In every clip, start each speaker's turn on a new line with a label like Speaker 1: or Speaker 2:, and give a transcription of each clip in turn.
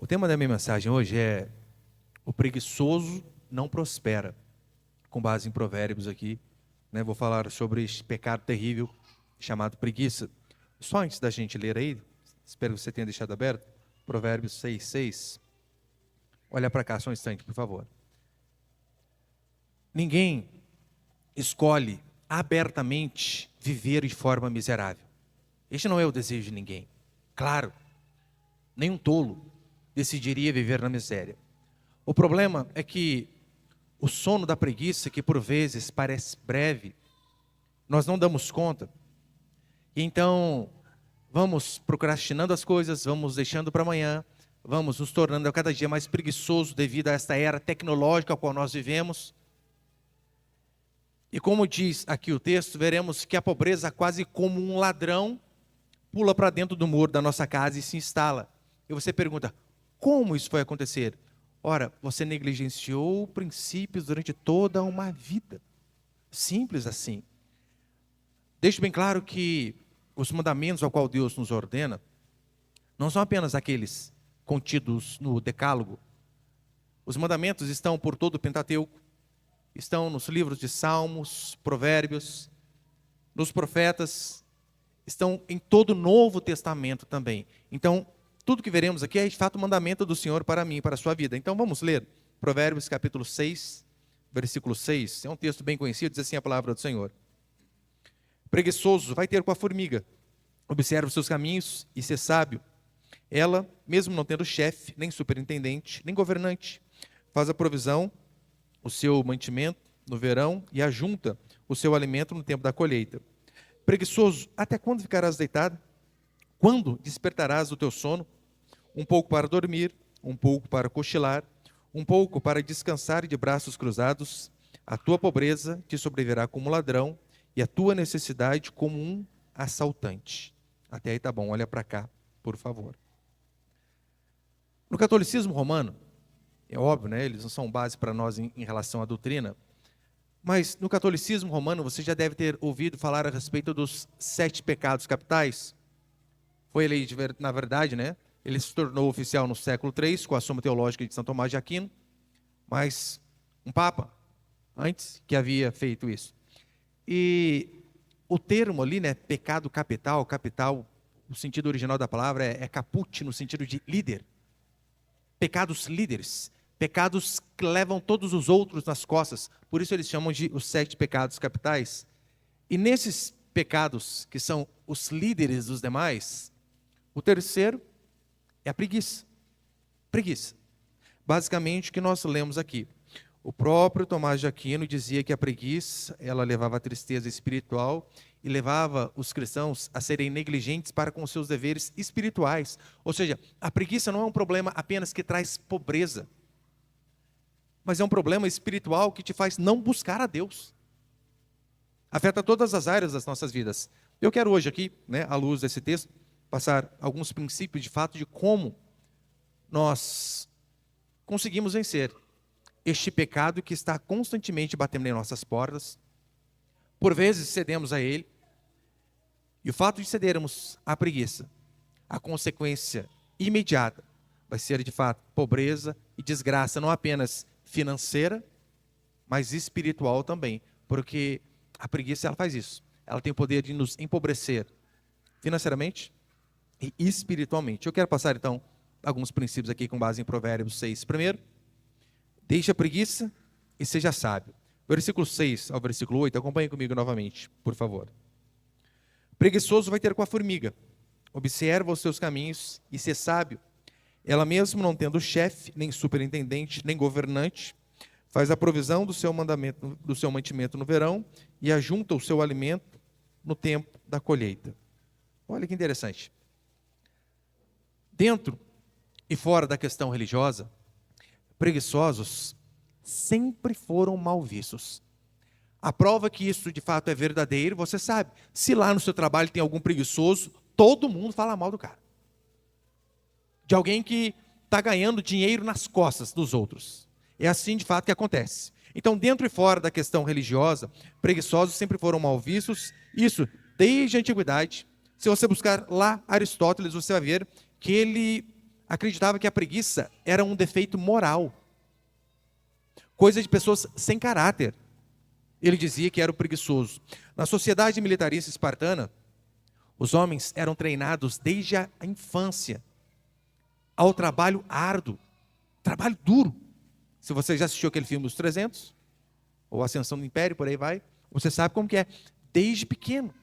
Speaker 1: tema da minha mensagem hoje é: o preguiçoso não prospera, com base em Provérbios aqui, né? Vou falar sobre este pecado terrível chamado preguiça. Só antes da gente ler aí, espero que você tenha deixado aberto, Provérbios 6:6. Olha para cá só um instante, por favor. Ninguém escolhe abertamente viver de forma miserável. Este não é o desejo de ninguém. Claro, nenhum tolo decidiria viver na miséria. O problema é que o sono da preguiça, que por vezes parece breve, nós não damos conta. E então, vamos procrastinando as coisas, vamos deixando para amanhã, vamos nos tornando a cada dia mais preguiçosos devido a esta era tecnológica a qual nós vivemos. E como diz aqui o texto, veremos que a pobreza, quase como um ladrão, pula para dentro do muro da nossa casa e se instala. E você pergunta, como isso foi acontecer? Ora, você negligenciou princípios durante toda uma vida. Simples assim. Deixo bem claro que os mandamentos ao qual Deus nos ordena não são apenas aqueles contidos no Decálogo. Os mandamentos estão por todo o Pentateuco, estão nos livros de Salmos, Provérbios, nos profetas, estão em todo o Novo Testamento também. Então, tudo que veremos aqui é de fato o mandamento do Senhor para mim, para a sua vida. Então vamos ler Provérbios capítulo 6, versículo 6. É um texto bem conhecido, diz assim a palavra do Senhor. Preguiçoso vai ter com a formiga, observa os seus caminhos e ser sábio. Ela, mesmo não tendo chefe, nem superintendente, nem governante, faz a provisão, o seu mantimento no verão e ajunta o seu alimento no tempo da colheita. Preguiçoso, até quando ficarás deitado? Quando despertarás do teu sono? Um pouco para dormir, um pouco para cochilar, um pouco para descansar de braços cruzados. A tua pobreza te sobrevirá como ladrão e a tua necessidade como um assaltante. Até aí tá bom, olha para cá, por favor. No catolicismo romano, é óbvio, né? Eles não são base para nós em relação à doutrina, mas no catolicismo romano você já deve ter ouvido falar a respeito dos 7 pecados capitais. Foi ele, na verdade, né? Ele se tornou oficial no século III, com a Suma Teológica de São Tomás de Aquino, mas um papa antes que havia feito isso. E o termo ali, né, pecado capital, o sentido original da palavra é caput, no sentido de líder. Pecados líderes, pecados que levam todos os outros nas costas, por isso eles chamam de os 7 pecados capitais. E nesses pecados, que são os líderes dos demais, o terceiro é a preguiça. Preguiça. Basicamente o que nós lemos aqui. O próprio Tomás de Aquino dizia que a preguiça, ela levava a tristeza espiritual e levava os cristãos a serem negligentes para com seus deveres espirituais. Ou seja, a preguiça não é um problema apenas que traz pobreza, mas é um problema espiritual que te faz não buscar a Deus. Afeta todas as áreas das nossas vidas. Eu quero hoje aqui, né, à luz desse texto, passar alguns princípios de fato de como nós conseguimos vencer este pecado que está constantemente batendo em nossas portas. Por vezes cedemos a ele, e o fato de cedermos à preguiça, a consequência imediata vai ser de fato pobreza e desgraça, não apenas financeira, mas espiritual também, porque a preguiça ela faz isso, ela tem o poder de nos empobrecer financeiramente e espiritualmente. Eu quero passar então alguns princípios aqui com base em Provérbios 6. Primeiro, deixe a preguiça e seja sábio. Versículo 6 ao versículo 8, acompanhe comigo novamente, por favor. Preguiçoso vai ter com a formiga, observa os seus caminhos e ser sábio. Ela mesmo não tendo chefe, nem superintendente, nem governante, faz a provisão do seu mantimento no verão e ajunta o seu alimento no tempo da colheita. Olha que interessante. Dentro e fora da questão religiosa, preguiçosos sempre foram mal vistos. A prova que isso de fato é verdadeiro, você sabe. Se lá no seu trabalho tem algum preguiçoso, todo mundo fala mal do cara. De alguém que está ganhando dinheiro nas costas dos outros. É assim de fato que acontece. Então, dentro e fora da questão religiosa, preguiçosos sempre foram mal vistos. Isso desde a antiguidade. Se você buscar lá Aristóteles, você vai ver que ele acreditava que a preguiça era um defeito moral, coisa de pessoas sem caráter. Ele dizia que era o preguiçoso. Na sociedade militarista espartana, os homens eram treinados desde a infância ao trabalho árduo, trabalho duro. Se você já assistiu aquele filme Os 300, ou Ascensão do Império, por aí vai, você sabe como que é. Desde pequeno,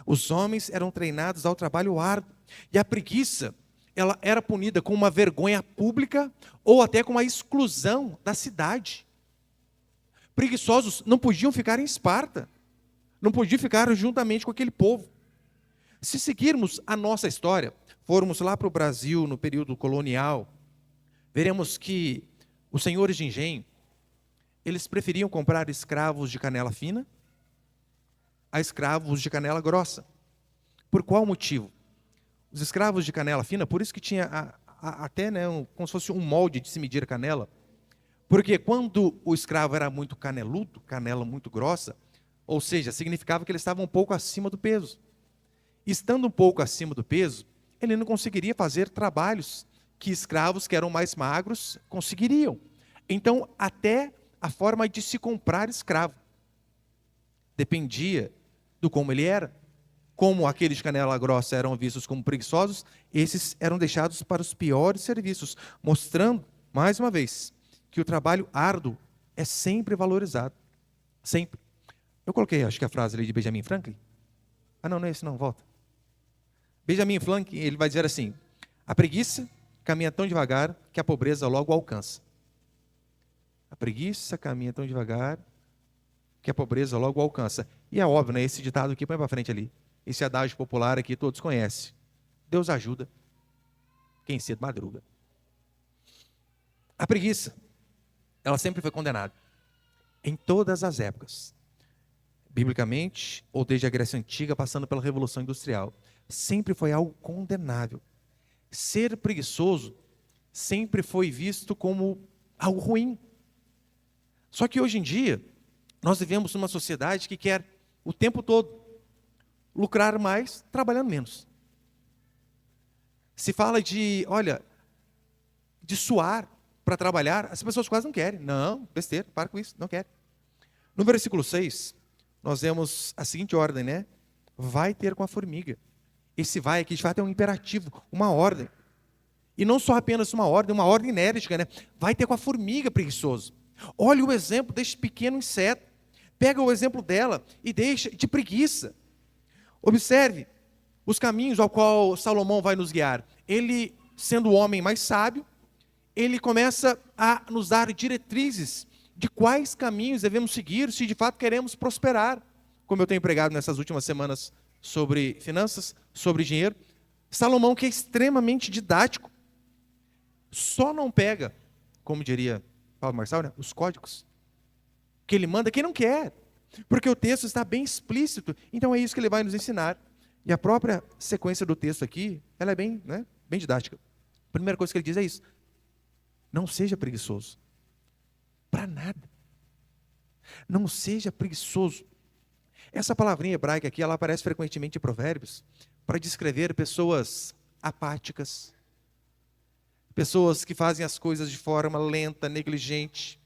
Speaker 1: os homens eram treinados ao trabalho árduo. E a preguiça, ela era punida com uma vergonha pública ou até com a exclusão da cidade. Preguiçosos não podiam ficar em Esparta, não podiam ficar juntamente com aquele povo. Se seguirmos a nossa história, formos lá para o Brasil no período colonial, veremos que os senhores de engenho, eles preferiam comprar escravos de canela fina a escravos de canela grossa. Por qual motivo? Os escravos de canela fina, por isso que tinha até como se fosse um molde de se medir a canela, porque quando o escravo era muito caneludo, canela muito grossa, ou seja, significava que ele estava um pouco acima do peso. Estando um pouco acima do peso, ele não conseguiria fazer trabalhos que escravos que eram mais magros conseguiriam. Então, até a forma de se comprar escravo dependia do como ele era. Como aqueles de canela grossa eram vistos como preguiçosos, esses eram deixados para os piores serviços, mostrando, mais uma vez, que o trabalho árduo é sempre valorizado. Sempre. Eu coloquei, acho que a frase ali de Benjamin Franklin. Não é esse não, volta. Benjamin Franklin, ele vai dizer assim: a preguiça caminha tão devagar que a pobreza logo alcança. A preguiça caminha tão devagar que a pobreza logo alcança. E é óbvio, né? Esse ditado aqui, põe para frente ali. Esse adágio popular aqui todos conhecem. Deus ajuda quem cedo madruga. A preguiça, ela sempre foi condenada. Em todas as épocas. Biblicamente, ou desde a Grécia Antiga, passando pela Revolução Industrial. Sempre foi algo condenável. Ser preguiçoso sempre foi visto como algo ruim. Só que hoje em dia, nós vivemos numa sociedade que quer o tempo todo lucrar mais, trabalhando menos. Se fala de suar para trabalhar, as pessoas quase não querem. Não, besteira, para com isso, não querem. No versículo 6, nós vemos a seguinte ordem, né? Vai ter com a formiga. Esse vai aqui, de fato, é um imperativo, uma ordem. E não só apenas uma ordem enérgica, né? Vai ter com a formiga, preguiçoso. Olha o exemplo deste pequeno inseto. Pega o exemplo dela e deixa de preguiça. Observe os caminhos ao qual Salomão vai nos guiar. Ele, sendo o homem mais sábio, ele começa a nos dar diretrizes de quais caminhos devemos seguir se de fato queremos prosperar. Como eu tenho pregado nessas últimas semanas sobre finanças, sobre dinheiro, Salomão, que é extremamente didático, só não pega, como diria Paulo Marçal, né, os códigos que ele manda quem não quer, porque o texto está bem explícito. Então é isso que ele vai nos ensinar. E a própria sequência do texto aqui, ela é bem didática. A primeira coisa que ele diz é isso: não seja preguiçoso para nada. Não seja preguiçoso. Essa palavrinha hebraica aqui, ela aparece frequentemente em Provérbios para descrever pessoas apáticas, pessoas que fazem as coisas de forma lenta, negligente.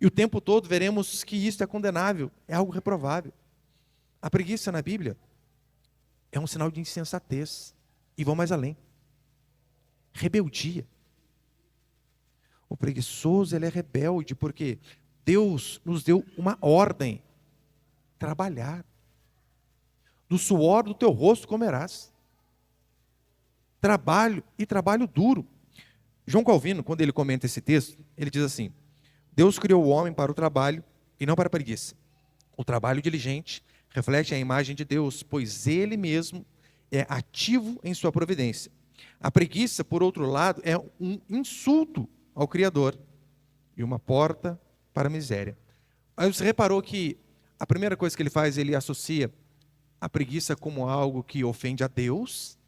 Speaker 1: E o tempo todo veremos que isso é condenável, é algo reprovável. A preguiça na Bíblia é um sinal de insensatez. E vou mais além. Rebeldia. O preguiçoso, ele é rebelde porque Deus nos deu uma ordem: trabalhar. Do suor do teu rosto comerás. Trabalho, e trabalho duro. João Calvino, quando ele comenta esse texto, ele diz assim: Deus criou o homem para o trabalho e não para a preguiça. O trabalho diligente reflete a imagem de Deus, pois Ele mesmo é ativo em sua providência. A preguiça, por outro lado, é um insulto ao Criador e uma porta para a miséria. Aí você reparou que a primeira coisa que ele faz, ele associa a preguiça como algo que ofende a Deus,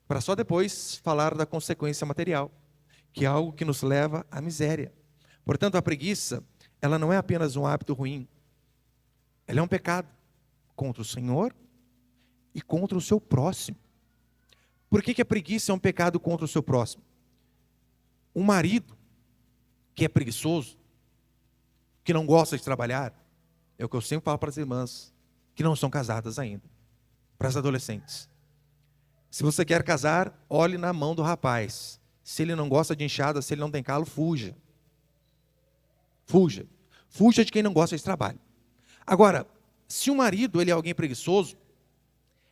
Speaker 1: para só depois falar da consequência material, que é algo que nos leva à miséria. Portanto, a preguiça, ela não é apenas um hábito ruim, ela é um pecado contra o Senhor e contra o seu próximo. Por que a preguiça é um pecado contra o seu próximo? Um marido que é preguiçoso, que não gosta de trabalhar, é o que eu sempre falo para as irmãs que não são casadas ainda, para as adolescentes. Se você quer casar, olhe na mão do rapaz. Se ele não gosta de enxada, se ele não tem calo, fuja. Fuja. Fuja de quem não gosta de trabalho. Agora, se o marido ele é alguém preguiçoso,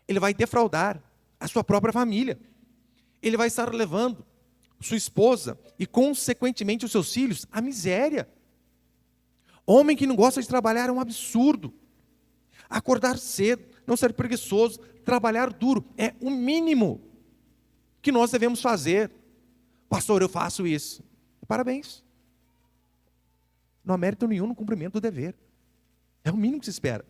Speaker 1: ele vai defraudar a sua própria família. Ele vai estar levando sua esposa e, consequentemente, os seus filhos à miséria. Homem que não gosta de trabalhar é um absurdo. Acordar cedo, não ser preguiçoso, trabalhar duro, é o mínimo que nós devemos fazer. Pastor, eu faço isso. Parabéns. Não há mérito nenhum no cumprimento do dever. É o mínimo que se espera.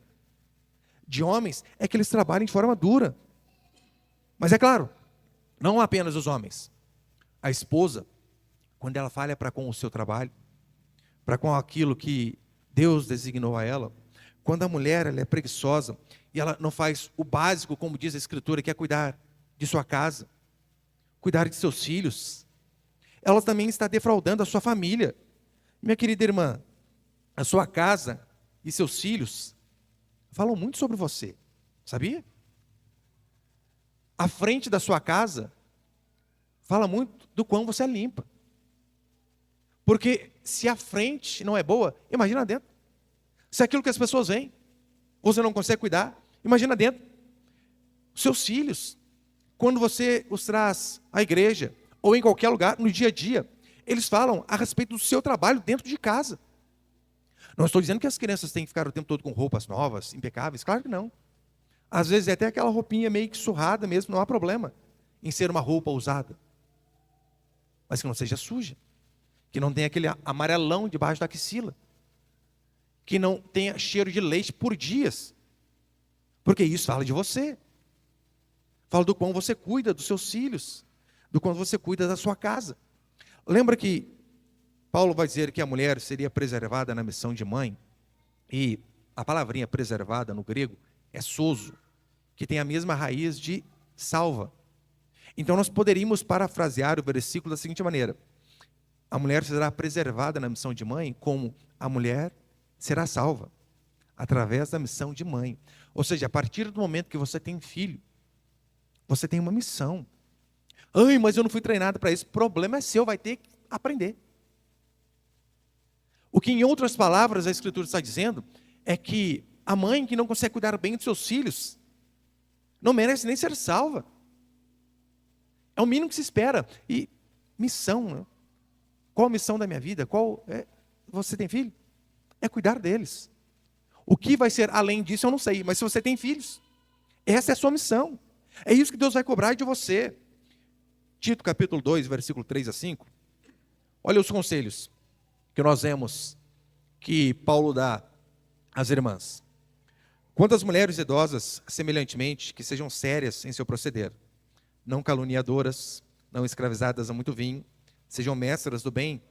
Speaker 1: De homens é que eles trabalhem de forma dura. Mas é claro, não apenas os homens. A esposa, quando ela falha para com o seu trabalho, para com aquilo que Deus designou a ela, quando a mulher ela é preguiçosa e ela não faz o básico, como diz a Escritura, que é cuidar de sua casa, cuidar de seus filhos, ela também está defraudando a sua família. Minha querida irmã, a sua casa e seus filhos falam muito sobre você, sabia? A frente da sua casa fala muito do quão você é limpa. Porque se a frente não é boa, imagina dentro. Se aquilo que as pessoas veem, você não consegue cuidar, imagina dentro. Seus filhos, quando você os traz à igreja, ou em qualquer lugar, no dia a dia, eles falam a respeito do seu trabalho dentro de casa. Não estou dizendo que as crianças têm que ficar o tempo todo com roupas novas, impecáveis, claro que não. Às vezes é até aquela roupinha meio que surrada mesmo, não há problema em ser uma roupa usada. Mas que não seja suja, que não tenha aquele amarelão debaixo da axila, que não tenha cheiro de leite por dias, porque isso fala de você, fala do quão você cuida dos seus filhos, do quanto você cuida da sua casa. Lembra que Paulo vai dizer que a mulher seria preservada na missão de mãe, e a palavrinha preservada no grego é sozo, que tem a mesma raiz de salva. Então nós poderíamos parafrasear o versículo da seguinte maneira: a mulher será preservada na missão de mãe, como a mulher será salva através da missão de mãe. Ou seja, a partir do momento que você tem filho, você tem uma missão. Ai, mas eu não fui treinado para isso. O problema é seu, vai ter que aprender. O que, em outras palavras, a Escritura está dizendo é que a mãe que não consegue cuidar bem dos seus filhos não merece nem ser salva. É o mínimo que se espera. E missão, né? Qual a missão da minha vida? Você tem filho? É cuidar deles. O que vai ser além disso eu não sei, mas se você tem filhos, essa é a sua missão. É isso que Deus vai cobrar de você. Tito capítulo 2, versículo 3 a 5. Olha os conselhos que nós vemos que Paulo dá às irmãs. Quanto às mulheres idosas, semelhantemente, que sejam sérias em seu proceder, não caluniadoras, não escravizadas a muito vinho, sejam mestras do bem,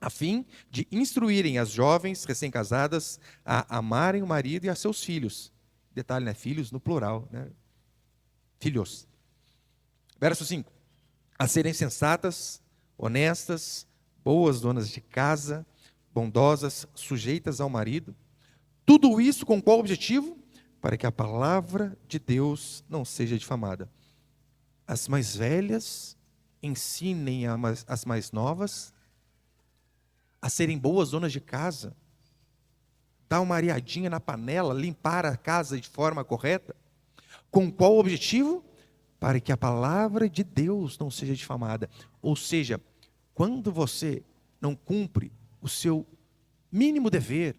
Speaker 1: a fim de instruírem as jovens recém-casadas a amarem o marido e a seus filhos. Detalhe, né? Filhos no plural, né? Filhos. Verso 5. A serem sensatas, honestas, boas donas de casa, bondosas, sujeitas ao marido. Tudo isso com qual objetivo? Para que a palavra de Deus não seja difamada. As mais velhas ensinem as mais novas a serem boas donas de casa, dar uma areadinha na panela, limpar a casa de forma correta. Com qual objetivo? Para que a palavra de Deus não seja difamada. Ou seja, quando você não cumpre o seu mínimo dever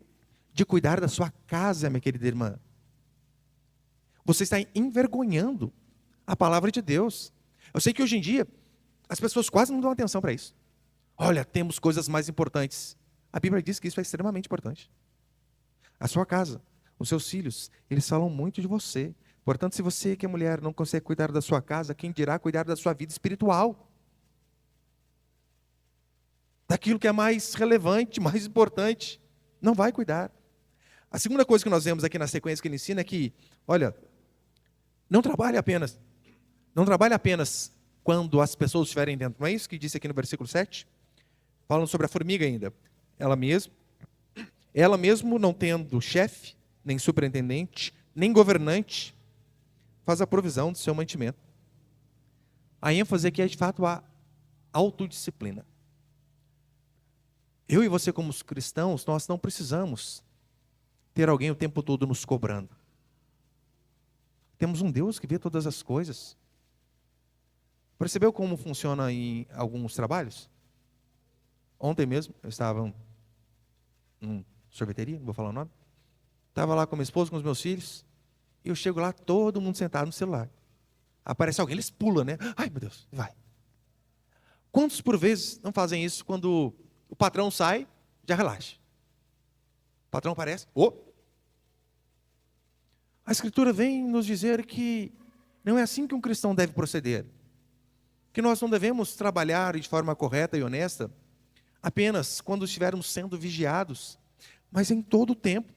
Speaker 1: de cuidar da sua casa, minha querida irmã, você está envergonhando a palavra de Deus. Eu sei que hoje em dia as pessoas quase não dão atenção para isso. Olha, temos coisas mais importantes. A Bíblia diz que isso é extremamente importante. A sua casa, os seus filhos, eles falam muito de você. Portanto, se você que é mulher não consegue cuidar da sua casa, quem dirá cuidar da sua vida espiritual? Daquilo que é mais relevante, mais importante, não vai cuidar. A segunda coisa que nós vemos aqui na sequência que ele ensina é que, olha, não trabalhe apenas quando as pessoas estiverem dentro. Não é isso que disse aqui no versículo 7? Falando sobre a formiga ainda. Ela mesmo não tendo chefe, nem superintendente, nem governante, faz a provisão do seu mantimento. A ênfase aqui é de fato a autodisciplina. Eu e você como cristãos, nós não precisamos ter alguém o tempo todo nos cobrando. Temos um Deus que vê todas as coisas. Percebeu como funciona em alguns trabalhos? Ontem mesmo, eu estava em sorveteria, não vou falar o nome. Estava lá com minha esposa, com os meus filhos. E eu chego lá, todo mundo sentado no celular. Aparece alguém, eles pulam, né? Ai, meu Deus, vai. Quantos por vezes não fazem isso quando o patrão sai, já relaxa? O patrão aparece, A Escritura vem nos dizer que não é assim que um cristão deve proceder. Que nós não devemos trabalhar de forma correta e honesta apenas quando estivermos sendo vigiados, mas em todo o tempo.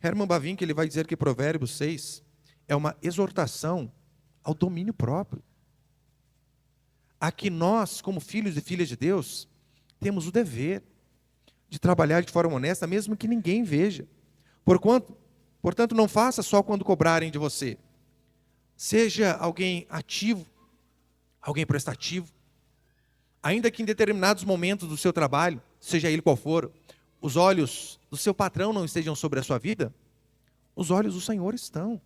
Speaker 1: Herman Bavinck, ele vai dizer que Provérbios 6 é uma exortação ao domínio próprio. A que nós, como filhos e filhas de Deus, temos o dever de trabalhar de forma honesta, mesmo que ninguém veja. Portanto, não faça só quando cobrarem de você. Seja alguém ativo, alguém prestativo. Ainda que em determinados momentos do seu trabalho, seja ele qual for, os olhos do seu patrão não estejam sobre a sua vida, os olhos do Senhor estão.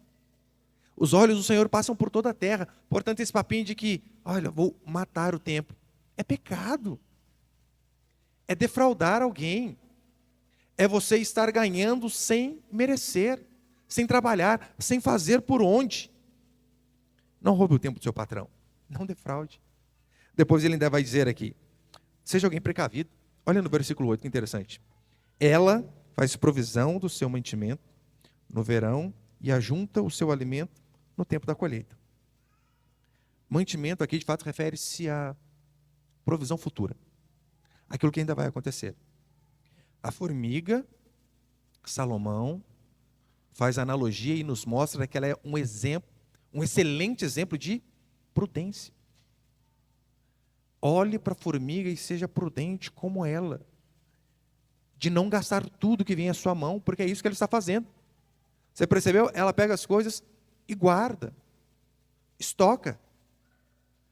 Speaker 1: Os olhos do Senhor passam por toda a terra. Portanto, esse papinho de que, olha, vou matar o tempo, é pecado. É defraudar alguém. É você estar ganhando sem merecer, sem trabalhar, sem fazer por onde. Não roube o tempo do seu patrão. Não defraude. Depois ele ainda vai dizer aqui, seja alguém precavido. Olha no versículo 8, que interessante. Ela faz provisão do seu mantimento no verão e ajunta o seu alimento no tempo da colheita. Mantimento aqui, de fato, refere-se à provisão futura. Aquilo que ainda vai acontecer. A formiga, Salomão, faz analogia e nos mostra que ela é um exemplo, um excelente exemplo de prudência. Olhe para a formiga e seja prudente como ela. De não gastar tudo que vem à sua mão, porque é isso que ela está fazendo. Você percebeu? Ela pega as coisas e guarda. Estoca.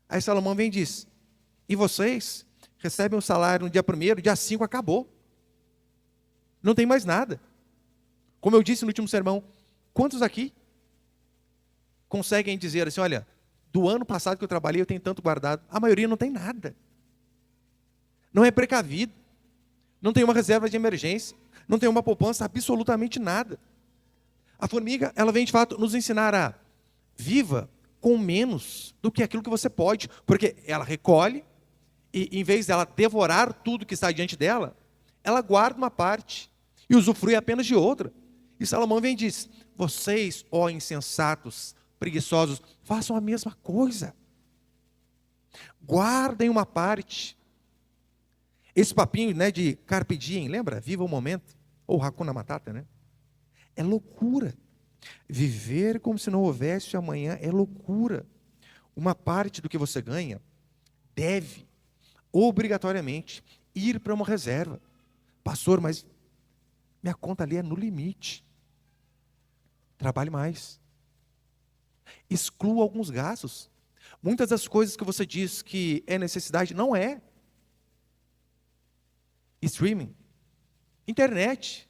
Speaker 1: Aí Salomão vem e diz, e vocês recebem o salário no dia 1º, dia 5 acabou. Não tem mais nada. Como eu disse no último sermão, quantos aqui conseguem dizer assim, olha, do ano passado que eu trabalhei eu tenho tanto guardado. A maioria não tem nada. Não é precavido. Não tem uma reserva de emergência. Não tem uma poupança, absolutamente nada. A formiga, ela vem de fato nos ensinar a viva com menos do que aquilo que você pode. Porque ela recolhe e em vez dela devorar tudo que está diante dela, ela guarda uma parte e usufrui apenas de outra. E Salomão vem e diz, vocês, ó insensatos, preguiçosos, façam a mesma coisa. Guardem uma parte. Esse papinho, né, de carpe diem, lembra? Viva o momento. Ou Hakuna Matata, né? É loucura. Viver como se não houvesse amanhã é loucura. Uma parte do que você ganha deve, obrigatoriamente, ir para uma reserva. Pastor, mas minha conta ali é no limite. Trabalhe mais. Exclua alguns gastos. Muitas das coisas que você diz que é necessidade, não é. Streaming, internet.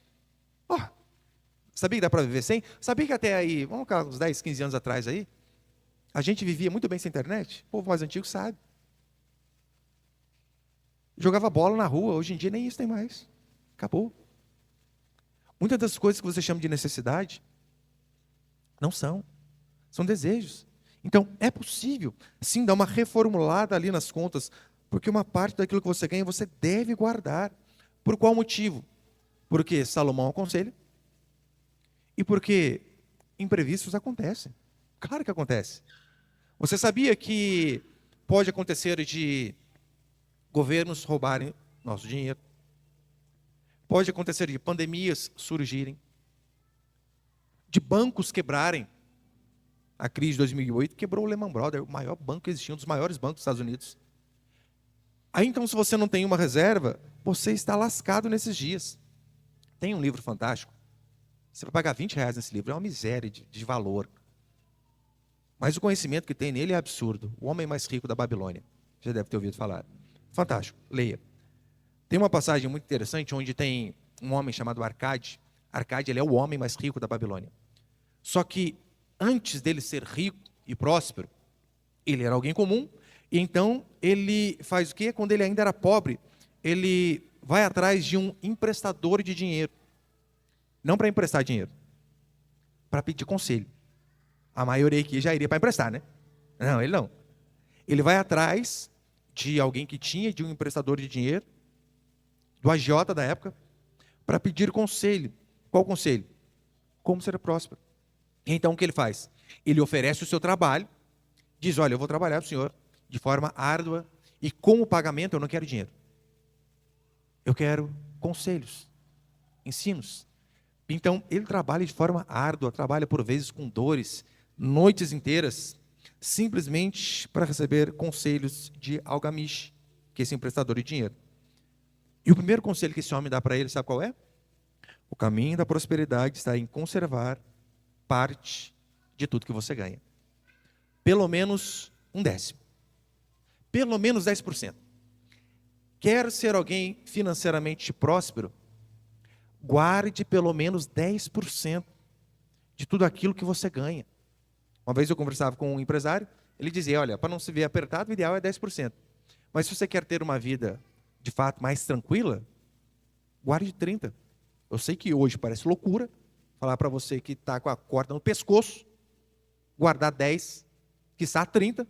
Speaker 1: Sabia que dá para viver sem? Sabia que até aí, vamos colocar uns 10, 15 anos atrás aí, a gente vivia muito bem sem internet? O povo mais antigo sabe. Jogava bola na rua, hoje em dia nem isso tem mais. Acabou. Muitas das coisas que você chama de necessidade, não são. São desejos. Então, é possível, sim, dar uma reformulada ali nas contas, porque uma parte daquilo que você ganha, você deve guardar. Por qual motivo? Porque Salomão aconselha e porque imprevistos acontecem. Claro que acontece. Você sabia que pode acontecer de governos roubarem nosso dinheiro? Pode acontecer de pandemias surgirem, de bancos quebrarem. A crise de 2008 quebrou o Lehman Brothers, o maior banco que existia, um dos maiores bancos dos Estados Unidos. Aí então, se você não tem uma reserva, você está lascado nesses dias. Tem um livro fantástico. Você vai pagar R$ 20 nesse livro, é uma miséria de valor. Mas o conhecimento que tem nele é absurdo. O homem mais rico da Babilônia. Já deve ter ouvido falar. Fantástico, leia. Tem uma passagem muito interessante onde tem um homem chamado Arcade. Arcade, ele é o homem mais rico da Babilônia. Só que antes dele ser rico e próspero, ele era alguém comum. E então ele faz o quê? Quando ele ainda era pobre, ele vai atrás de um emprestador de dinheiro. Não para emprestar dinheiro, para pedir conselho. A maioria aqui já iria para emprestar, né? Não, ele não. Ele vai atrás de alguém que tinha, de um emprestador de dinheiro, do agiota da época, para pedir conselho. Qual conselho? Como ser próspero. Então o que ele faz? Ele oferece o seu trabalho, diz, olha, eu vou trabalhar para o senhor de forma árdua e como pagamento eu não quero dinheiro. Eu quero conselhos, ensinos. Então, ele trabalha de forma árdua, trabalha por vezes com dores, noites inteiras, simplesmente para receber conselhos de Algamish, que é esse emprestador de dinheiro. E o primeiro conselho que esse homem dá para ele, sabe qual é? O caminho da prosperidade está em conservar parte de tudo que você ganha. Pelo menos 1/10. Pelo menos 10%. Quer ser alguém financeiramente próspero? Guarde pelo menos 10% de tudo aquilo que você ganha. Uma vez eu conversava com um empresário, ele dizia, olha, para não se ver apertado, o ideal é 10%. Mas se você quer ter uma vida, de fato, mais tranquila, guarde 30%. Eu sei que hoje parece loucura falar para você que está com a corda no pescoço, guardar 10%, quiçá 30%.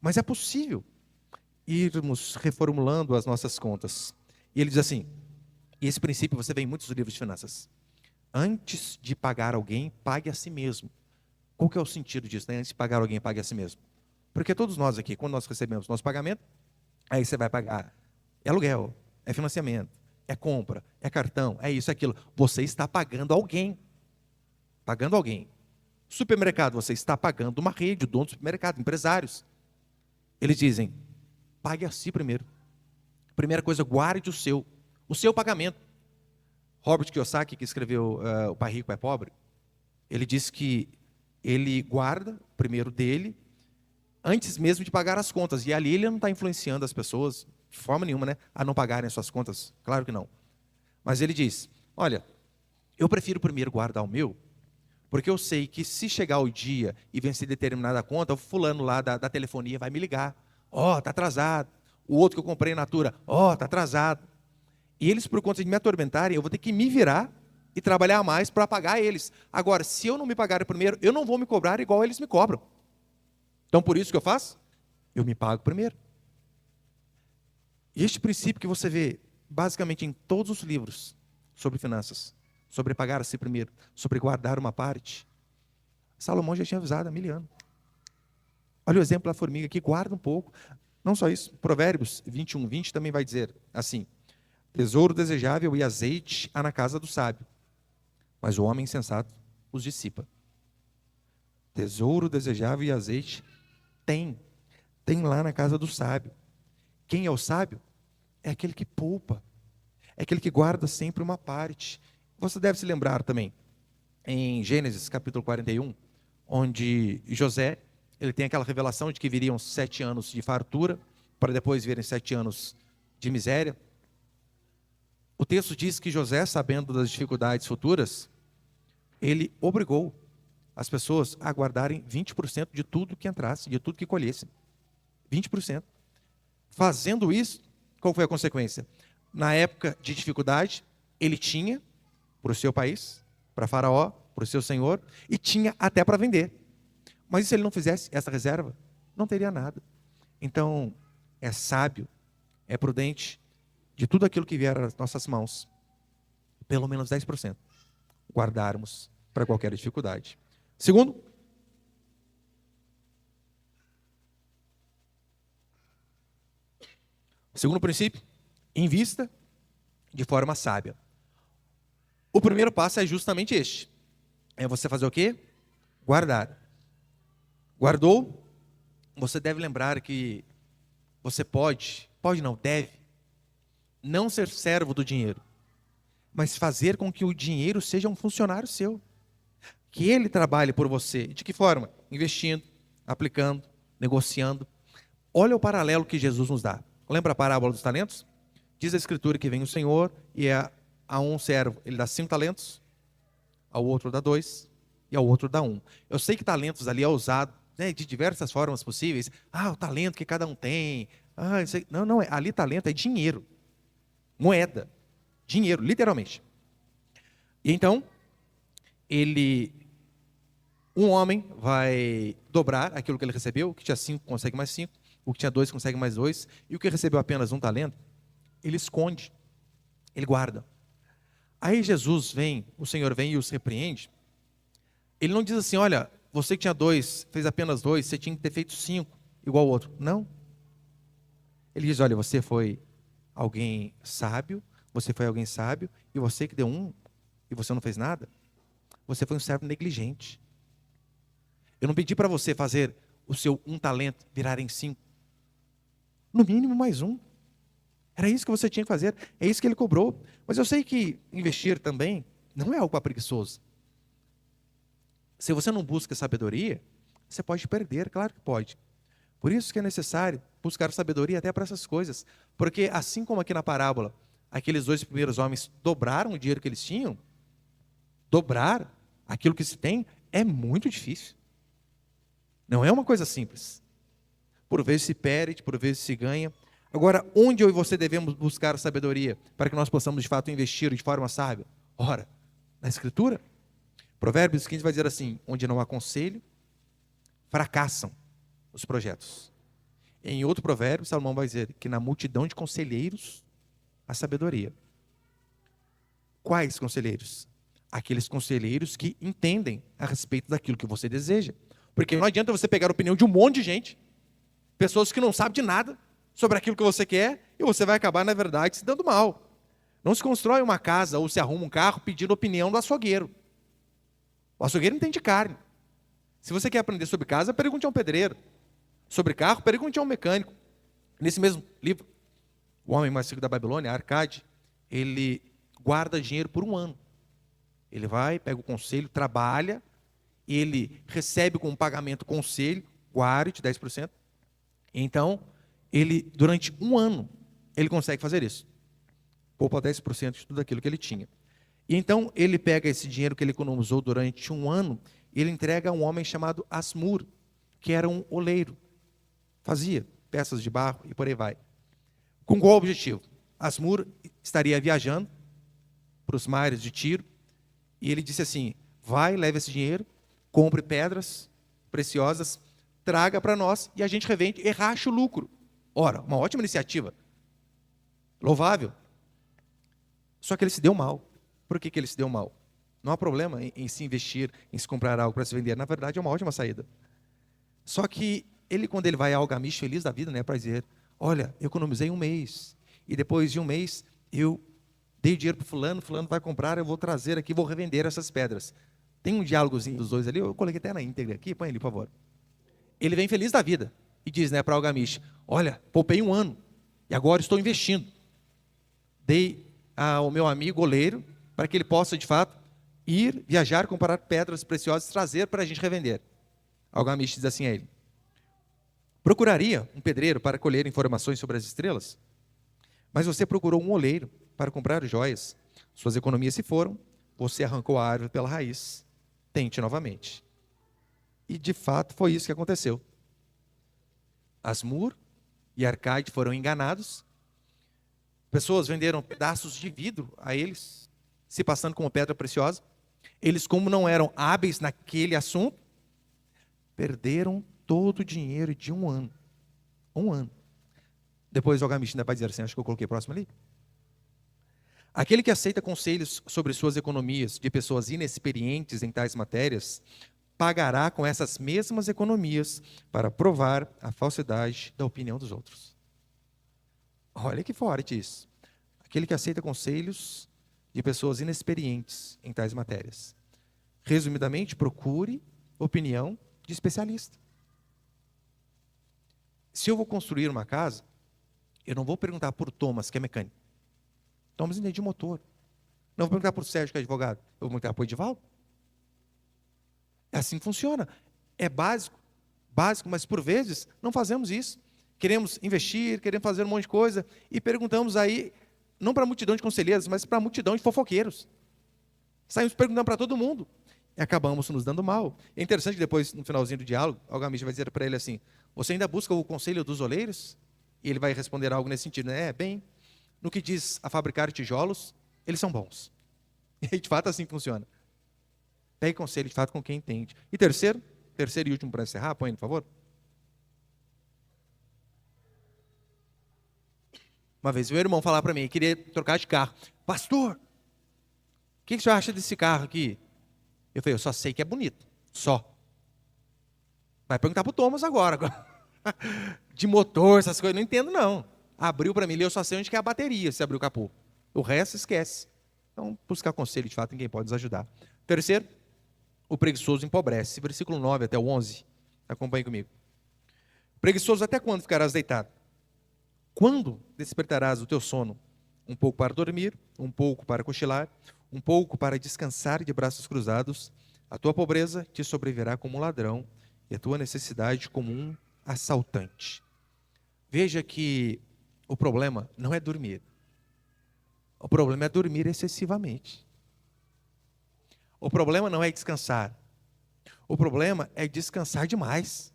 Speaker 1: Mas é possível irmos reformulando as nossas contas. E ele diz assim, e esse princípio você vê em muitos livros de finanças. Antes de pagar alguém, pague a si mesmo. Qual que é o sentido disso, né? Antes de pagar alguém, pague a si mesmo. Porque todos nós aqui, quando nós recebemos nosso pagamento, aí você vai pagar. É aluguel, é financiamento, é compra, é cartão, é isso, é aquilo. Você está pagando alguém. Pagando alguém. Supermercado, você está pagando uma rede, o dono do supermercado, empresários. Eles dizem, pague a si primeiro. Primeira coisa, guarde o seu pagamento. Robert Kiyosaki, que escreveu O Pai Rico, Pai Pobre, ele diz que ele guarda primeiro dele, antes mesmo de pagar as contas. E ali ele não está influenciando as pessoas, de forma nenhuma, né, a não pagarem as suas contas. Claro que não. Mas ele diz, olha, eu prefiro primeiro guardar o meu, porque eu sei que se chegar o dia e vencer determinada conta, o fulano lá da telefonia vai me ligar. Está atrasado. O outro que eu comprei na Natura, está atrasado. E eles, por conta de me atormentarem, eu vou ter que me virar e trabalhar mais para pagar eles. Agora, se eu não me pagar primeiro, eu não vou me cobrar igual eles me cobram. Então, por isso que eu faço? Eu me pago primeiro. E este princípio que você vê, basicamente, em todos os livros sobre finanças, sobre pagar a si primeiro, sobre guardar uma parte, Salomão já tinha avisado há 1000 anos. Olha o exemplo da formiga que guarda um pouco. Não só isso, Provérbios 21:20 também vai dizer assim, tesouro desejável e azeite há na casa do sábio, mas o homem insensato os dissipa. Tesouro desejável e azeite tem lá na casa do sábio. Quem é o sábio? É aquele que poupa, é aquele que guarda sempre uma parte. Você deve se lembrar também, em Gênesis capítulo 41, onde José, ele tem aquela revelação de que viriam 7 anos de fartura, para depois virem 7 anos de miséria. O texto diz que José, sabendo das dificuldades futuras, ele obrigou as pessoas a guardarem 20% de tudo que entrasse, de tudo que colhessem. 20%. Fazendo isso, qual foi a consequência? Na época de dificuldade, ele tinha para o seu país, para Faraó, para o seu senhor, e tinha até para vender. Mas se ele não fizesse essa reserva, não teria nada. Então, é sábio, é prudente, de tudo aquilo que vier às nossas mãos, pelo menos 10%, guardarmos para qualquer dificuldade. Segundo princípio, invista de forma sábia. O primeiro passo é justamente este. é você fazer o quê? Guardar. Guardou? Você deve lembrar que você pode não, deve, não ser servo do dinheiro, mas fazer com que o dinheiro seja um funcionário seu. Que ele trabalhe por você. De que forma? Investindo, aplicando, negociando. Olha o paralelo que Jesus nos dá. Lembra a parábola dos talentos? Diz a Escritura que vem o Senhor e a um servo ele dá 5 talentos, ao outro dá 2 e ao outro dá 1. Eu sei que talentos ali é usado, né, de diversas formas possíveis. O talento que cada um tem. Não, ali talento é dinheiro. Moeda. Dinheiro, literalmente. E então, um homem vai dobrar aquilo que ele recebeu. O que tinha 5 consegue mais 5, o que tinha 2 consegue mais 2, e o que recebeu apenas 1 talento, ele esconde, ele guarda. Aí Jesus vem, o Senhor vem e os repreende. Ele não diz assim: olha, você que tinha 2, fez apenas 2, você tinha que ter feito 5, igual ao outro. Não. Ele diz: olha, você foi alguém sábio, e você que deu 1, e você não fez nada, você foi um servo negligente. Eu não pedi para você fazer o seu 1 talento virar em 5. No mínimo mais 1. Era isso que você tinha que fazer. É isso que ele cobrou. Mas eu sei que investir também não é algo para preguiçoso. Se você não busca sabedoria, você pode perder, claro que pode. Por isso que é necessário buscar sabedoria até para essas coisas. Porque assim como aqui na parábola, aqueles 2 primeiros homens dobraram o dinheiro que eles tinham, dobrar aquilo que se tem é muito difícil. Não é uma coisa simples. Por vezes se perde, por vezes se ganha. Agora, onde eu e você devemos buscar sabedoria para que nós possamos de fato investir de forma sábia? Ora, na Escritura. Provérbios 15 vai dizer assim: onde não há conselho, fracassam os projetos. Em outro provérbio, Salomão vai dizer que na multidão de conselheiros há sabedoria. Quais conselheiros? Aqueles conselheiros que entendem a respeito daquilo que você deseja. Porque não adianta você pegar a opinião de um monte de gente, pessoas que não sabem de nada sobre aquilo que você quer, e você vai acabar, na verdade, se dando mal. Não se constrói uma casa ou se arruma um carro pedindo opinião do açougueiro. O açougueiro entende carne. Se você quer aprender sobre casa, pergunte a um pedreiro. Sobre carro, pergunte a um mecânico. Nesse mesmo livro, O Homem Mais Rico da Babilônia, Arcade, ele guarda dinheiro por 1 ano. Ele vai, pega o conselho, trabalha, ele recebe como pagamento o conselho, guarde 10%. Então, ele, durante 1 ano, ele consegue fazer isso. Poupa 10% de tudo aquilo que ele tinha. E então, ele pega esse dinheiro que ele economizou durante 1 ano, e ele entrega a um homem chamado Asmur, que era um oleiro. Fazia peças de barro e por aí vai. Com qual objetivo? Asmur estaria viajando para os mares de Tiro, e ele disse assim: vai, leve esse dinheiro, compre pedras preciosas, traga para nós, e a gente revende e racha o lucro. Ora, uma ótima iniciativa. Louvável. Só que ele se deu mal. Por que ele se deu mal? Não há problema em se investir, em se comprar algo para se vender. Na verdade, é uma ótima saída. Só que ele, quando ele vai ao algamish feliz da vida, né, para dizer: olha, eu economizei 1 mês, e depois de 1 mês, eu dei dinheiro para fulano vai comprar, eu vou trazer aqui, vou revender essas pedras. Tem um diálogozinho dos dois ali, eu coloquei até na íntegra aqui, põe ali, por favor. Ele vem feliz da vida e diz, né, para o algamish: olha, poupei 1 ano, e agora estou investindo. Dei ao meu amigo oleiro, para que ele possa, de fato, ir, viajar, comprar pedras preciosas, trazer para a gente revender. O algamish diz assim a ele: procuraria um pedreiro para colher informações sobre as estrelas? Mas você procurou um oleiro para comprar joias. Suas economias se foram, você arrancou a árvore pela raiz. Tente novamente. E de fato foi isso que aconteceu. Asmur e Arcade foram enganados. Pessoas venderam pedaços de vidro a eles, se passando como pedra preciosa. Eles, como não eram hábeis naquele assunto, perderam todo o dinheiro de 1 ano. 1 ano. Depois o algamish ainda vai dizer assim, acho que eu coloquei próximo ali. Aquele que aceita conselhos sobre suas economias de pessoas inexperientes em tais matérias, pagará com essas mesmas economias para provar a falsidade da opinião dos outros. Olha que forte isso. Aquele que aceita conselhos de pessoas inexperientes em tais matérias. Resumidamente, procure opinião de especialista. Se eu vou construir uma casa, eu não vou perguntar por Thomas, que é mecânico. Thomas entende de motor. Não vou perguntar por Sérgio, que é advogado. Eu vou perguntar por Edivaldo. É assim que funciona. É básico, mas por vezes não fazemos isso. Queremos investir, queremos fazer um monte de coisa e perguntamos aí, não para a multidão de conselheiros, mas para a multidão de fofoqueiros. Saímos perguntando para todo mundo e acabamos nos dando mal. É interessante que depois, no finalzinho do diálogo, alguém vai dizer para ele assim: você ainda busca o conselho dos oleiros? E ele vai responder algo nesse sentido, né? Bem, no que diz a fabricar tijolos, eles são bons. E de fato assim funciona. Pegue conselho de fato com quem entende. E terceiro e último para encerrar, põe, por favor. Uma vez meu irmão falar para mim, queria trocar de carro. Pastor, o que o senhor acha desse carro aqui? Eu falei, eu só sei que é bonito. Só. Vai perguntar para o Thomas agora. De motor, essas coisas, não entendo não. Abriu para mim, eu só sei onde que é a bateria, se abrir o capô. O resto, esquece. Então, buscar conselho, de fato, ninguém pode nos ajudar. Terceiro, o preguiçoso empobrece. Versículo 9 até o 11. Acompanhe comigo. Preguiçoso, até quando ficarás deitado? Quando despertarás o teu sono? Um pouco para dormir, um pouco para cochilar, um pouco para descansar de braços cruzados. A tua pobreza te sobrevirá como um ladrão e a tua necessidade como um assaltante. Veja que o problema não é dormir. O problema é dormir excessivamente. O problema não é descansar. O problema é descansar demais.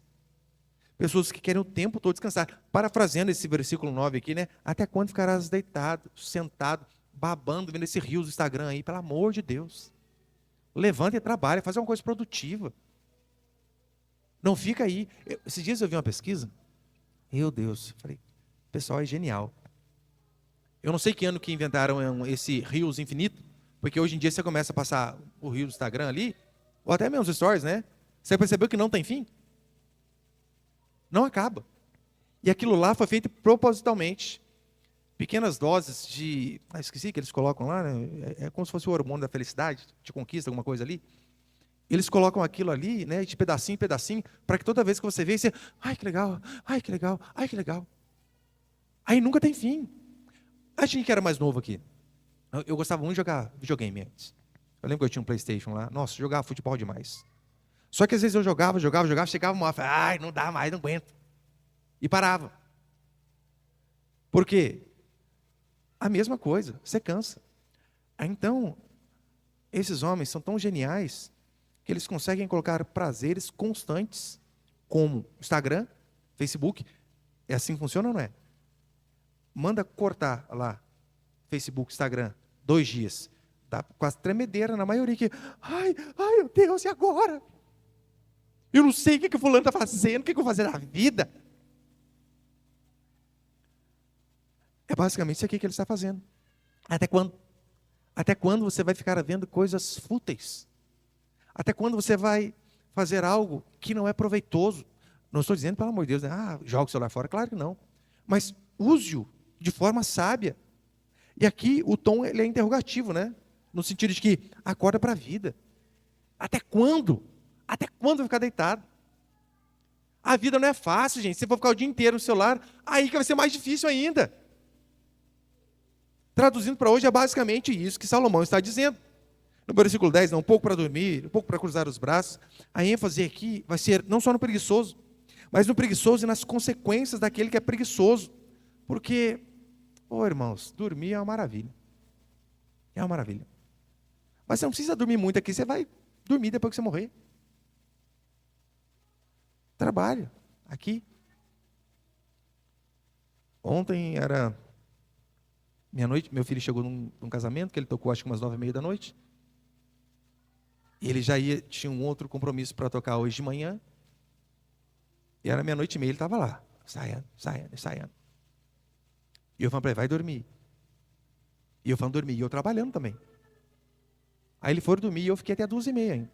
Speaker 1: Pessoas que querem o tempo todo descansar. Parafraseando esse versículo 9 aqui, né? Até quando ficarás deitado, sentado, babando, vendo esse rio do Instagram aí? Pelo amor de Deus. Levanta e trabalha, faz uma coisa produtiva. Não fica aí. Esses dias eu vi uma pesquisa. Meu Deus, falei, o pessoal é genial. Eu não sei que ano que inventaram esse Reels infinito, porque hoje em dia você começa a passar o Reels do Instagram ali, ou até mesmo os stories, né? Você percebeu que não tem fim? Não acaba. E aquilo lá foi feito propositalmente. Pequenas doses de... esqueci que eles colocam lá, né? É como se fosse o hormônio da felicidade, de conquista, alguma coisa ali. Eles colocam aquilo ali, né, de pedacinho em pedacinho, para que toda vez que você vê, você... ai, que legal, ai, que legal, ai, que legal. Aí nunca tem fim. A gente que era mais novo aqui. Eu gostava muito de jogar videogame antes. Eu lembro que eu tinha um PlayStation lá. Nossa, jogava futebol demais. Só que às vezes eu jogava, chegava uma hora, ai, não dá mais, não aguento. E parava. Por quê? A mesma coisa, você cansa. Então, esses homens são tão geniais que eles conseguem colocar prazeres constantes, como Instagram, Facebook. É assim que funciona ou não é? Manda cortar lá, Facebook, Instagram, 2 dias. Dá quase tremedeira na maioria que, ai, meu Deus, e agora? Eu não sei o que o fulano está fazendo, o que eu vou fazer na vida. É basicamente isso aqui que ele está fazendo. Até quando? Até quando você vai ficar vendo coisas fúteis? Até quando você vai fazer algo que não é proveitoso? Não estou dizendo, pelo amor de Deus, né? Joga o celular fora. Claro que não. Mas use-o de forma sábia. E aqui o tom ele é interrogativo, né? No sentido de que acorda para a vida. Até quando? Até quando vai ficar deitado? A vida não é fácil, gente. Se for ficar o dia inteiro no celular, aí que vai ser mais difícil ainda. Traduzindo para hoje, é basicamente isso que Salomão está dizendo. No versículo 10, um pouco para dormir, um pouco para cruzar os braços. A ênfase aqui vai ser não só no preguiçoso, mas no preguiçoso e nas consequências daquele que é preguiçoso. Porque, irmãos, dormir é uma maravilha. É uma maravilha. Mas você não precisa dormir muito aqui, você vai dormir depois que você morrer. Trabalho, aqui. Ontem era meia-noite, meu filho chegou num casamento, que ele tocou acho que umas 9h30 da noite. E ele já tinha um outro compromisso para tocar hoje de manhã. E era 00:30, ele estava lá, ensaiando. E eu falei para ele, vai dormir. E eu falando dormir, e eu trabalhando também. Aí ele foi dormir e eu fiquei até 2h30 ainda.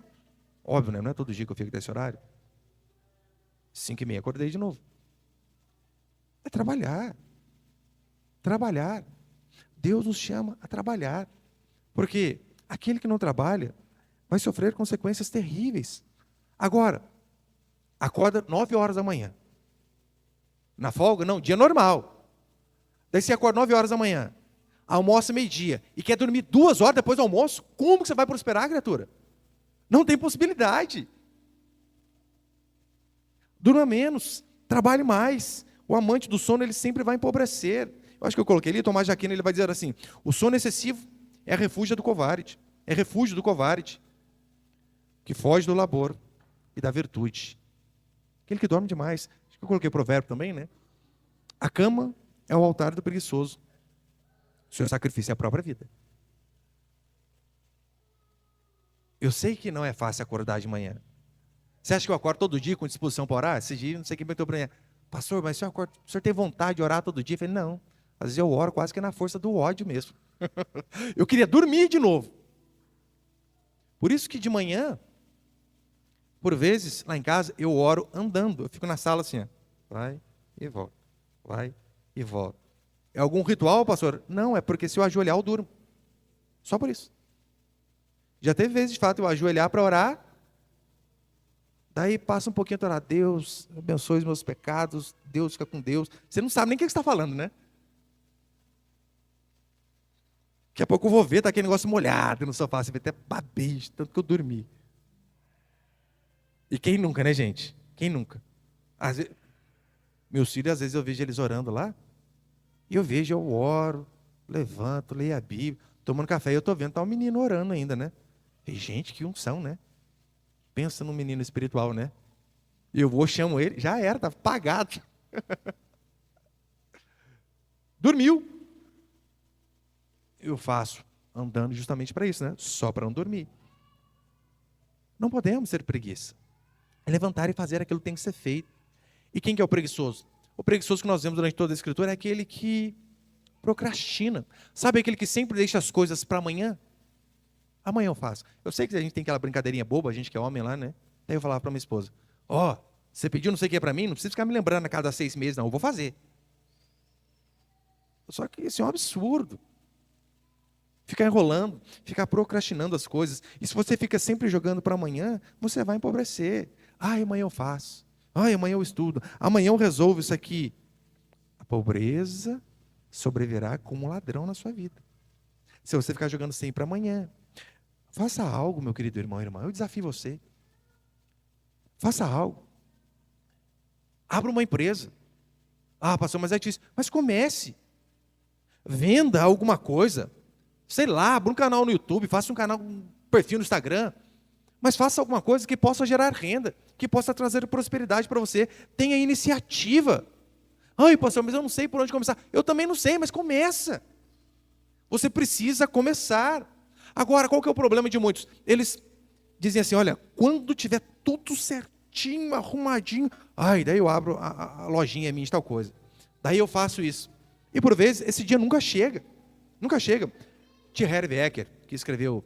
Speaker 1: Óbvio, né? Não é todo dia que eu fico desse horário. 5h30 acordei de novo. É trabalhar. Trabalhar. Deus nos chama a trabalhar. Porque aquele que não trabalha vai sofrer consequências terríveis. Agora, acorda 9 horas da manhã. Na folga? Não, dia normal. Daí você acorda 9 horas da manhã, almoça meio-dia e quer dormir 2 horas depois do almoço, como que você vai prosperar, criatura? Não tem possibilidade. Durma menos, trabalhe mais. O amante do sono, ele sempre vai empobrecer. Eu acho que eu coloquei ali, Tomás de Aquino, ele vai dizer assim: o sono excessivo é refúgio do covarde. É refúgio do covarde, que foge do labor e da virtude. Aquele que dorme demais. Acho que eu coloquei provérbio também, né? A cama é o altar do preguiçoso. O seu sacrifício é a própria vida. Eu sei que não é fácil acordar de manhã. Você acha que eu acordo todo dia com disposição para orar? Esse dia, não sei quem perguntou para mim: pastor, mas o senhor tem vontade de orar todo dia? Eu falei: não. Às vezes eu oro quase que na força do ódio mesmo. Eu queria dormir de novo. Por isso que de manhã, por vezes, lá em casa, eu oro andando. Eu fico na sala assim, ó, vai e volta, vai e volta. É algum ritual, pastor? Não, é porque se eu ajoelhar, eu durmo. Só por isso. Já teve vezes, de fato, eu ajoelhar para orar, daí passa um pouquinho a orar: Deus, abençoe os meus pecados, Deus fica com Deus. Você não sabe nem o que você está falando, né? Daqui a pouco eu vou ver, está aquele negócio molhado no sofá, você vê até babei, tanto que eu dormi. E quem nunca, né, gente? Quem nunca? Às vezes, meus filhos, às vezes eu vejo eles orando lá, e eu vejo, eu oro, levanto, leio a Bíblia, tomando café, e eu estou vendo, está um menino orando ainda, né? E, gente, que unção, né? Pensa num menino espiritual, né? E eu vou, chamo ele, já era, estava pagado. Dormiu. Eu faço andando justamente para isso, né? Só para não dormir. Não podemos ter preguiça. É levantar e fazer aquilo que tem que ser feito. E quem que é o preguiçoso? O preguiçoso que nós vemos durante toda a Escritura é aquele que procrastina. Sabe aquele que sempre deixa as coisas para amanhã? Amanhã eu faço. Eu sei que a gente tem aquela brincadeirinha boba, a gente que é homem lá, né? Daí eu falava para minha esposa: ó, você pediu não sei o que para mim, não precisa ficar me lembrando a cada 6 meses, não, eu vou fazer. Só que isso é um absurdo. Ficar enrolando, ficar procrastinando as coisas. E se você fica sempre jogando para amanhã, você vai empobrecer. Amanhã eu faço. Amanhã eu estudo. Amanhã eu resolvo isso aqui. A pobreza sobrevirá como um ladrão na sua vida. Se você ficar jogando sempre para amanhã. Faça algo, meu querido irmão e irmã. Eu desafio você. Faça algo. Abra uma empresa. Pastor, mas é difícil. Mas comece. Venda alguma coisa. Sei lá, abra um canal no YouTube, faça um perfil no Instagram, mas faça alguma coisa que possa gerar renda, que possa trazer prosperidade para você. Tenha iniciativa. Pastor, mas eu não sei por onde começar. Eu também não sei, mas começa. Você precisa começar. Agora, qual que é o problema de muitos? Eles dizem assim: olha, quando tiver tudo certinho, arrumadinho, daí eu abro a lojinha minha de tal coisa. Daí eu faço isso. E por vezes, esse dia nunca chega. Nunca chega. T. Harv Eker, que escreveu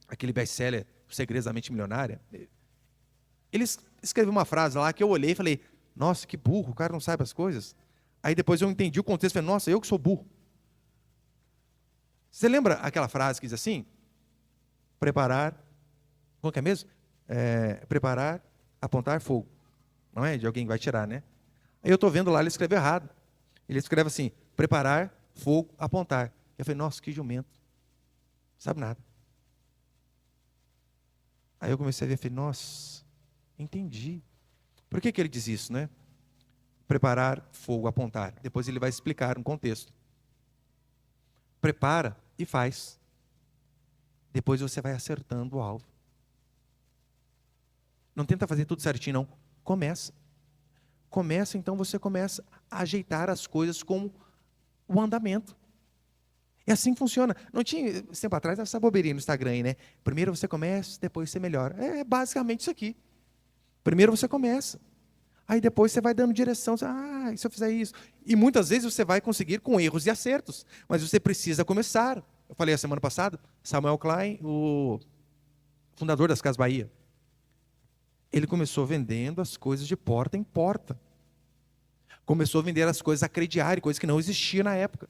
Speaker 1: aquele best-seller Os Segredos da Mente Milionária, ele escreveu uma frase lá que eu olhei e falei: nossa, que burro, o cara não sabe as coisas. Aí depois eu entendi o contexto e falei: nossa, eu que sou burro. Você lembra aquela frase que diz assim? Preparar, como que é mesmo? Preparar, apontar fogo. Não é de alguém que vai tirar, né? Aí eu estou vendo lá, ele escreveu errado. Ele escreve assim: preparar, fogo, apontar. Eu falei: nossa, que jumento. Sabe nada. Aí eu comecei a ver, falei: nossa, entendi. Por que ele diz isso, né? Preparar, fogo, apontar. Depois ele vai explicar um contexto. Prepara e faz. Depois você vai acertando o alvo. Não tenta fazer tudo certinho, não. Começa. Começa, então você começa a ajeitar as coisas com o andamento. E assim funciona. Não tinha, esse tempo atrás, essa bobeirinha no Instagram aí, né? Primeiro você começa, depois você melhora. É basicamente isso aqui. Primeiro você começa. Aí depois você vai dando direção. E se eu fizer isso? E muitas vezes você vai conseguir com erros e acertos. Mas você precisa começar. Eu falei a semana passada, Samuel Klein, o fundador das Casas Bahia. Ele começou vendendo as coisas de porta em porta. Começou a vender as coisas a crediário, coisas que não existiam na época.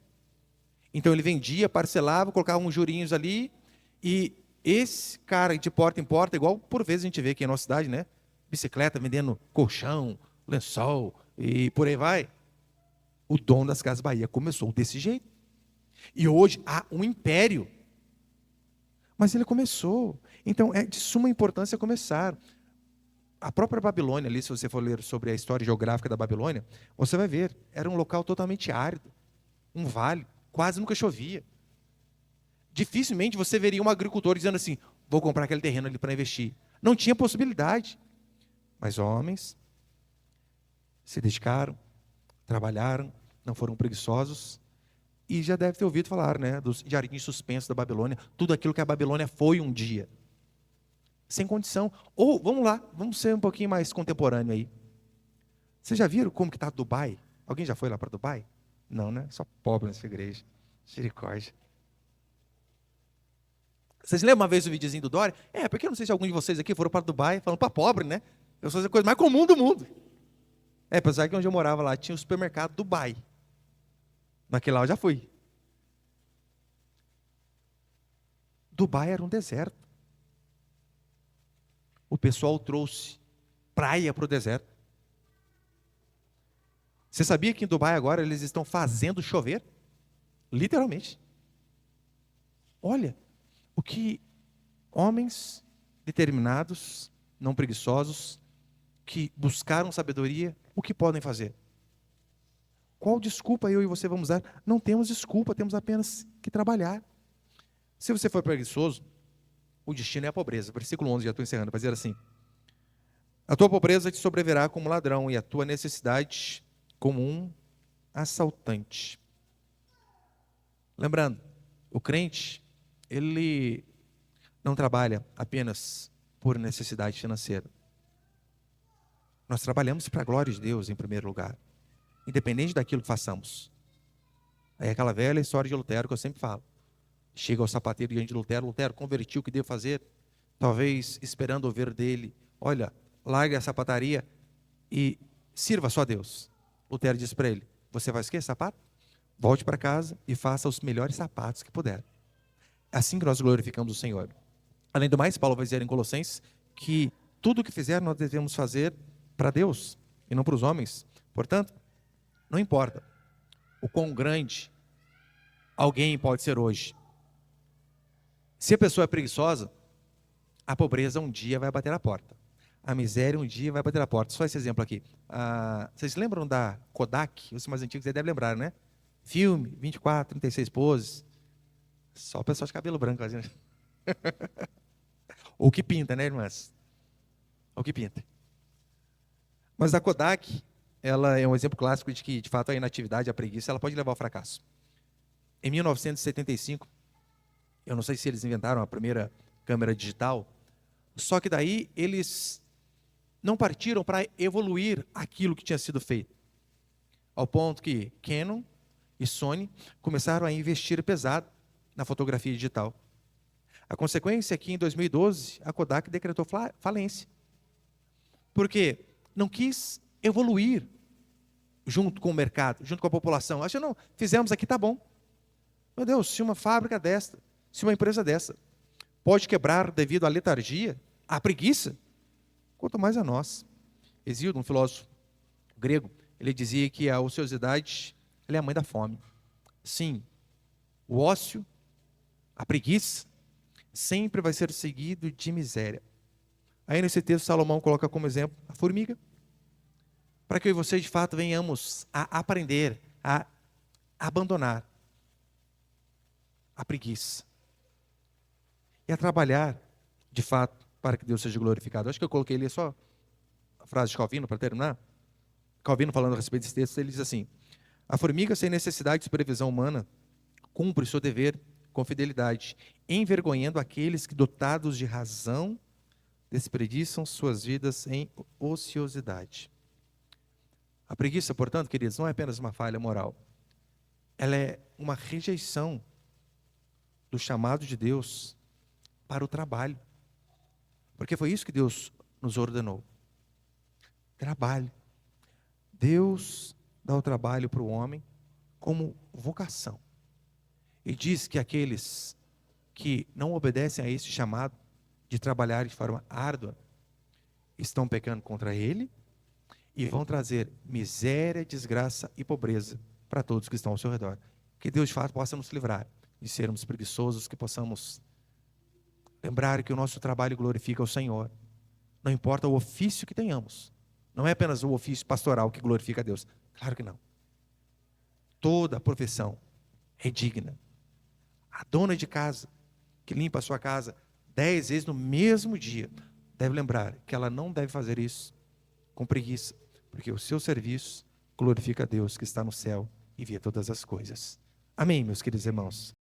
Speaker 1: Então ele vendia, parcelava, colocava uns jurinhos ali, e esse cara de porta em porta, igual por vezes a gente vê aqui na nossa cidade, né? Bicicleta vendendo colchão, lençol e por aí vai. O dono das Casas Bahia começou desse jeito. E hoje há um império. Mas ele começou. Então é de suma importância começar. A própria Babilônia ali, se você for ler sobre a história geográfica da Babilônia, você vai ver, era um local totalmente árido, um vale, quase nunca chovia. Dificilmente você veria um agricultor dizendo assim, vou comprar aquele terreno ali para investir. Não tinha possibilidade. Mas homens se dedicaram, trabalharam, não foram preguiçosos, e já deve ter ouvido falar, né, dos jardins suspensos da Babilônia, tudo aquilo que a Babilônia foi um dia. Sem condição. Ou, vamos lá, vamos ser um pouquinho mais contemporâneo aí. Vocês já viram como que está Dubai? Alguém já foi lá para Dubai? Não, né? Só pobre nessa igreja. Misericórdia. Vocês lembram uma vez o videozinho do Dória? Porque eu não sei se algum de vocês aqui foram para Dubai, falando para pobre, né? Eu sou a coisa mais comum do mundo. Apesar que onde eu morava lá, tinha o supermercado Dubai. Naquele lá eu já fui. Dubai era um deserto. O pessoal trouxe praia para o deserto. Você sabia que em Dubai agora eles estão fazendo chover? Literalmente. Olha, o que homens determinados, não preguiçosos, que buscaram sabedoria, o que podem fazer? Qual desculpa eu e você vamos dar? Não temos desculpa, temos apenas que trabalhar. Se você for preguiçoso, o destino é a pobreza. Versículo 11, já estou encerrando, vai dizer assim: a tua pobreza te sobrevirá como ladrão, e a tua necessidade como um assaltante. Lembrando, o crente, ele não trabalha apenas por necessidade financeira. Nós trabalhamos para a glória de Deus em primeiro lugar, independente daquilo que façamos. É aquela velha história de Lutero que eu sempre falo. Chega ao sapateiro diante de Lutero, Lutero, converti, o que devo fazer? Talvez esperando ouvir dele, olha, largue a sapataria e sirva só a Deus. Lutero diz para ele, você faz o quê, sapato? Volte para casa e faça os melhores sapatos que puder. É assim que nós glorificamos o Senhor. Além do mais, Paulo vai dizer em Colossenses que tudo o que fizer nós devemos fazer para Deus e não para os homens. Portanto, não importa o quão grande alguém pode ser hoje. Se a pessoa é preguiçosa, a pobreza um dia vai bater a porta. A miséria um dia vai bater a porta. Só esse exemplo aqui. Vocês lembram da Kodak? Os mais antigos devem lembrar, né? Filme, 24, 36 poses. Só pessoas de cabelo branco fazendo. Ou que pinta, né, irmãs? Ou que pinta. Mas a Kodak, ela é um exemplo clássico de que, de fato, a inatividade, a preguiça, ela pode levar ao fracasso. Em 1975, eu não sei se eles inventaram a primeira câmera digital, só que daí eles não partiram para evoluir aquilo que tinha sido feito. Ao ponto que Canon e Sony começaram a investir pesado na fotografia digital. A consequência é que em 2012 a Kodak decretou falência. Porque não quis evoluir junto com o mercado, junto com a população. Acho que não, fizemos aqui, tá bom. Meu Deus, se uma fábrica dessa, se uma empresa dessa pode quebrar devido à letargia, à preguiça, quanto mais a nós. Hesíodo, um filósofo grego, ele dizia que a ociosidade ela é a mãe da fome. Sim, o ócio, a preguiça, sempre vai ser seguido de miséria. Aí nesse texto Salomão coloca como exemplo a formiga, para que eu e você de fato venhamos a aprender, a abandonar a preguiça e a trabalhar de fato para que Deus seja glorificado. Acho que eu coloquei ali só a frase de Calvino para terminar. Calvino, falando a respeito desse texto, ele diz assim: a formiga, sem necessidade de supervisão humana, cumpre o seu dever com fidelidade, envergonhando aqueles que, dotados de razão, desperdiçam suas vidas em ociosidade. A preguiça, portanto, queridos, não é apenas uma falha moral. Ela é uma rejeição do chamado de Deus para o trabalho. Porque foi isso que Deus nos ordenou. Trabalho. Deus dá o trabalho para o homem como vocação. E diz que aqueles que não obedecem a esse chamado de trabalhar de forma árdua, estão pecando contra Ele e vão trazer miséria, desgraça e pobreza para todos que estão ao seu redor. Que Deus de fato possa nos livrar de sermos preguiçosos, que possamos lembrar que o nosso trabalho glorifica o Senhor. Não importa o ofício que tenhamos. Não é apenas o ofício pastoral que glorifica a Deus. Claro que não. Toda a profissão é digna. A dona de casa, que limpa a sua casa 10 vezes no mesmo dia, deve lembrar que ela não deve fazer isso com preguiça, porque o seu serviço glorifica a Deus que está no céu e vê todas as coisas. Amém, meus queridos irmãos?